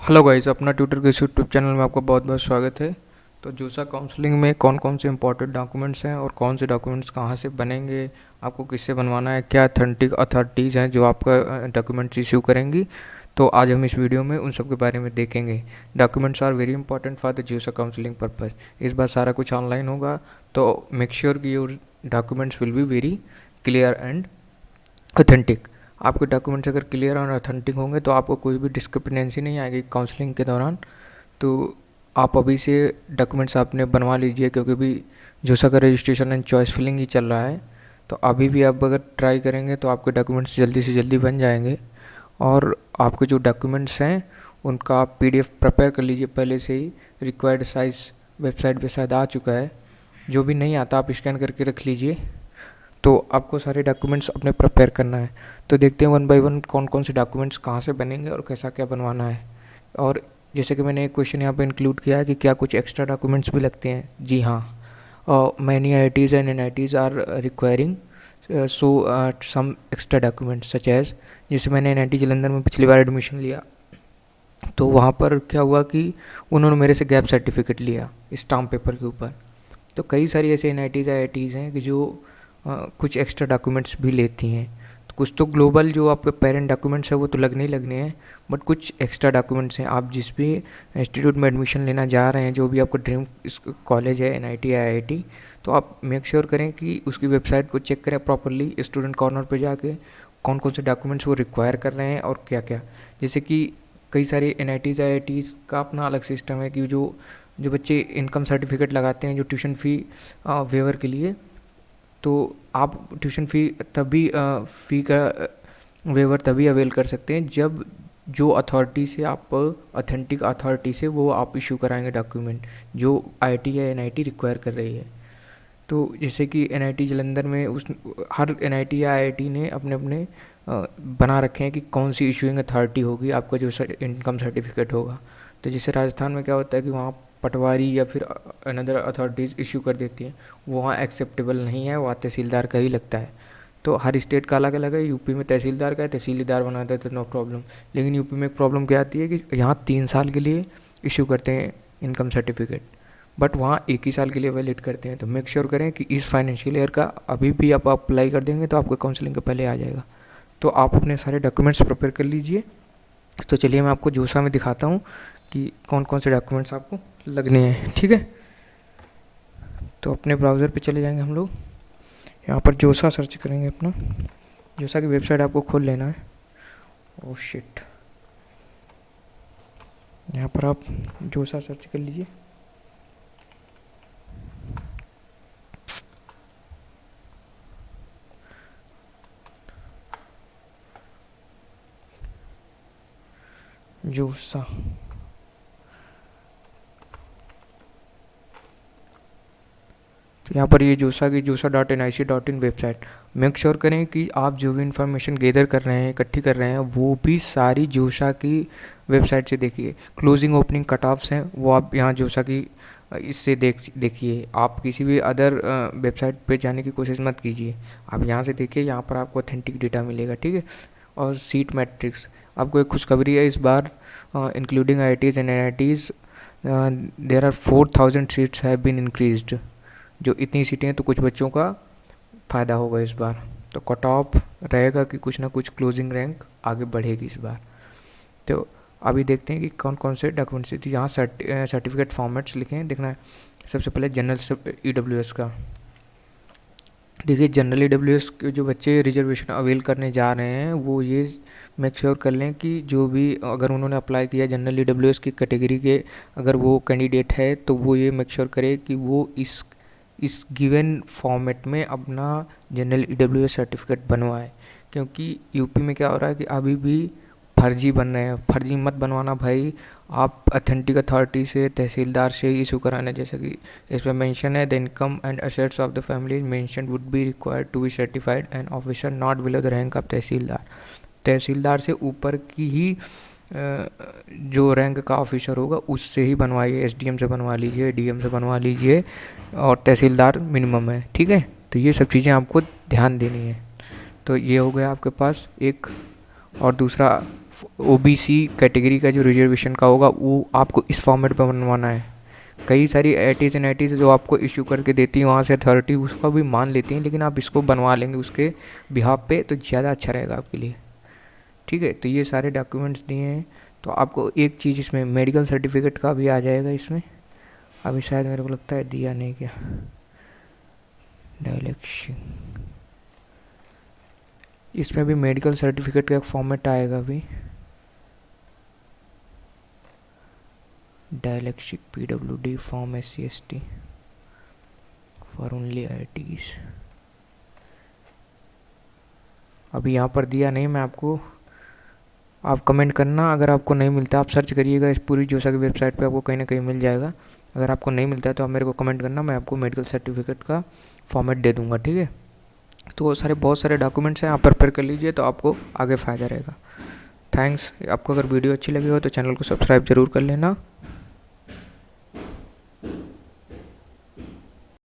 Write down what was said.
Hello guys, अपना Twitter के इस यूट्यूब चैनल में आपका बहुत बहुत स्वागत है। तो जूसा काउंसलिंग में कौन कौन से इंपॉर्टेंट डॉक्यूमेंट्स हैं और कौन से डॉक्यूमेंट्स कहाँ से बनेंगे, आपको किससे बनवाना है, क्या अथेंटिक अथॉरिटीज़ हैं जो आपका डॉक्यूमेंट्स इशू करेंगी। तो आज हम इस वीडियो में उन सब के बारे में देखेंगे। Documents are very important for the JoSAA counselling purpose. इस बार सारा कुछ ऑनलाइन होगा, तो मेक श्योर कि your documents will be very clear and authentic. आपके डॉक्यूमेंट्स अगर क्लियर और ऑथेंटिक होंगे तो आपको कोई भी डिस्क्रिपेंसी नहीं आएगी काउंसलिंग के दौरान। तो आप अभी से डॉक्यूमेंट्स आपने बनवा लीजिए, क्योंकि अभी जोसा का रजिस्ट्रेशन एंड चॉइस फिलिंग ही चल रहा है। तो अभी भी आप अगर ट्राई करेंगे तो आपके डॉक्यूमेंट्स जल्दी से जल्दी बन जाएंगे। और आपके जो डॉक्यूमेंट्स हैं उनका आप पीडीएफ प्रिपेयर कर लीजिए पहले से ही। रिक्वायर्ड साइज़ वेबसाइट पे शायद आ चुका है, जो भी नहीं आता आप स्कैन करके रख लीजिए। तो आपको सारे डॉक्यूमेंट्स अपने प्रिपेयर करना है। तो देखते हैं वन बाय वन कौन कौन से डॉक्यूमेंट्स कहाँ से बनेंगे और कैसा क्या बनवाना है। और जैसे कि मैंने एक क्वेश्चन यहाँ पे इंक्लूड किया है कि क्या कुछ एक्स्ट्रा डॉक्यूमेंट्स भी लगते हैं। जी हाँ, many IITs and NITs are requiring so some extra documents such as. जैसे मैंने NIT जालंधर में पिछली बार एडमिशन लिया, तो वहाँ पर क्या हुआ कि उन्होंने मेरे से गैप सर्टिफिकेट लिया स्टाम्प पेपर के ऊपर। तो कई सारी ऐसे NITs IITs हैं कि जो कुछ एक्स्ट्रा डॉक्यूमेंट्स भी लेती हैं। तो कुछ तो ग्लोबल जो आपके पेरेंट डॉक्यूमेंट्स है वो तो लगने ही लगने हैं, बट कुछ एक्स्ट्रा डॉक्यूमेंट्स हैं। आप जिस भी इंस्टीट्यूट में एडमिशन लेना जा रहे हैं, जो भी आपका ड्रीम कॉलेज है NIT IIT, तो आप मेक श्योर करें कि उसकी वेबसाइट को चेक करें प्रॉपरली। स्टूडेंट कॉर्नर पे जाके कौन कौन से डॉक्यूमेंट्स वो रिक्वायर कर रहे हैं और क्या क्या। जैसे कि कई सारे NITs IITs का अपना अलग सिस्टम है कि जो जो बच्चे इनकम सर्टिफिकेट लगाते हैं जो ट्यूशन फ़ी वेवर के लिए, तो आप ट्यूशन फ़ी का वेवर तभी अवेल कर सकते हैं जब जो अथॉरिटी से आप ऑथेंटिक अथॉरिटी से वो आप इशू कराएंगे डॉक्यूमेंट जो IIT या NIT रिक्वायर कर रही है। तो जैसे कि NIT जालंधर में उस हर NIT या IIT ने अपने अपने बना रखे हैं कि कौन सी इशूइंग अथॉरिटी होगी आपका जो इनकम सर्टिफिकेट होगा। तो जैसे राजस्थान में क्या होता है कि वहाँ पटवारी या फिर अनदर अथॉरिटीज़ इशू कर देती हैं, वो वहाँ एक्सेप्टेबल नहीं है, वहाँ तहसीलदार का ही लगता है। तो हर स्टेट का अलग अलग है। यूपी में तहसीलदार का है, तहसीलदार बनाता है तो नो प्रॉब्लम। लेकिन यूपी में एक प्रॉब्लम क्या आती है कि यहाँ 3 साल के लिए इशू करते हैं इनकम सर्टिफिकेट, बट वहाँ 1 ही साल के लिए वैलिड करते हैं। तो मेक श्योर करें कि इस फाइनेंशियल ईयर का अभी भी आप अप्लाई कर देंगे तो आपको काउंसलिंग के पहले आ जाएगा। तो आप अपने सारे डॉक्यूमेंट्स प्रिपेयर कर लीजिए। तो चलिए मैं आपको जोसा में दिखाता हूँ कि कौन कौन से डॉक्यूमेंट्स आपको लगने हैं, ठीक है। तो अपने ब्राउज़र पे चले जाएंगे हम लोग, यहाँ पर जोसा सर्च करेंगे अपना। जोसा की वेबसाइट आपको खोल लेना है। ओह शिट, यहाँ पर आप जोसा सर्च कर लीजिए। जोसा, तो यहाँ पर ये जोसा की josa.nic.in वेबसाइट। मेक श्योर करें कि आप जो भी इंफॉर्मेशन गेदर कर रहे हैं, इकट्ठी कर रहे हैं, वो भी सारी जोसा की वेबसाइट से देखिए। क्लोजिंग ओपनिंग कट ऑफ्स हैं वो आप यहाँ जोसा की इससे देखिए। आप किसी भी अदर वेबसाइट पे जाने की कोशिश मत कीजिए, आप यहाँ से देखिए। यहाँ पर आपको ऑथेंटिक डेटा मिलेगा, ठीक है। और सीट मैट्रिक्स, आपको एक खुशखबरी है इस बार, including IITs and NITs there are 4000 seats have been increased. जो इतनी सीटें हैं तो कुछ बच्चों का फ़ायदा होगा इस बार। तो कट ऑफ रहेगा कि कुछ ना कुछ क्लोजिंग रैंक आगे बढ़ेगी इस बार। तो अभी देखते हैं कि कौन कौन से डॉक्यूमेंट्स थी। यहाँ सर्टिफिकेट फॉर्मेट्स लिखे हैं, देखना है। सबसे पहले जनरल EWS का देखिए। जनरल EWS के जो बच्चे रिजर्वेशन अवेल करने जा रहे हैं वो ये मेक श्योर कर लें कि जो भी अगर उन्होंने अप्लाई किया जनरल EWS की कैटेगरी के अगर वो कैंडिडेट है, तो वो ये मेक श्योर करे कि वो इस गिवन फॉर्मेट में अपना जनरल EWS सर्टिफिकेट बनवाए। क्योंकि यूपी में क्या हो रहा है कि अभी भी फर्जी बन रहे हैं। फर्जी मत बनवाना भाई, आप अथेंटिक अथॉरिटी से, तहसीलदार से इशू कराना। जैसे कि इसमें मेंशन है, the income and assets of the family mention would be required to be certified and officer not below the rank of tehsildar. Tehsildar से ऊपर की ही जो रैंक का ऑफिसर होगा उससे ही बनवाइए। SDM से बनवा लीजिए, DM से बनवा लीजिए, और तहसीलदार मिनिमम है, ठीक है। तो ये सब चीज़ें आपको ध्यान देनी है। तो ये हो गया आपके पास एक। और दूसरा ओबीसी कैटेगरी का जो रिजर्वेशन का होगा वो आपको इस फॉर्मेट पर बनवाना है। कई सारी एटीज एंड एटीज जो आपको इशू करके देती है वहाँ से अथॉरिटी, उसका भी मान लेती हैं, लेकिन आप इसको बनवा लेंगे उसके बिहाफ पे तो ज़्यादा अच्छा रहेगा आपके लिए। ठीक है, तो ये सारे डॉक्यूमेंट्स दिए हैं। तो आपको एक चीज़ इसमें मेडिकल सर्टिफिकेट का भी आ जाएगा इसमें, अभी शायद मेरे को लगता है दिया नहीं क्या, डायलेक्शन, इसमें भी मेडिकल सर्टिफिकेट का एक फॉर्मेट आएगा अभी, डायलेक्शिक PWD form SC/ST for only IITs। अभी यहाँ पर दिया नहीं मैं आपको, आप कमेंट करना, अगर आपको नहीं मिलता आप सर्च करिएगा इस पूरी जोसा की वेबसाइट पे, आपको कहीं ना कहीं मिल जाएगा। अगर आपको नहीं मिलता है तो आप मेरे को कमेंट करना, मैं आपको मेडिकल सर्टिफिकेट का फॉर्मेट दे दूँगा। ठीक है, तो वो सारे बहुत सारे डॉक्यूमेंट्स हैं, आप प्रिपेयर कर लीजिए तो आपको आगे फ़ायदा रहेगा। थैंक्स। आपको अगर वीडियो अच्छी लगी हो तो चैनल को सब्सक्राइब ज़रूर कर लेना।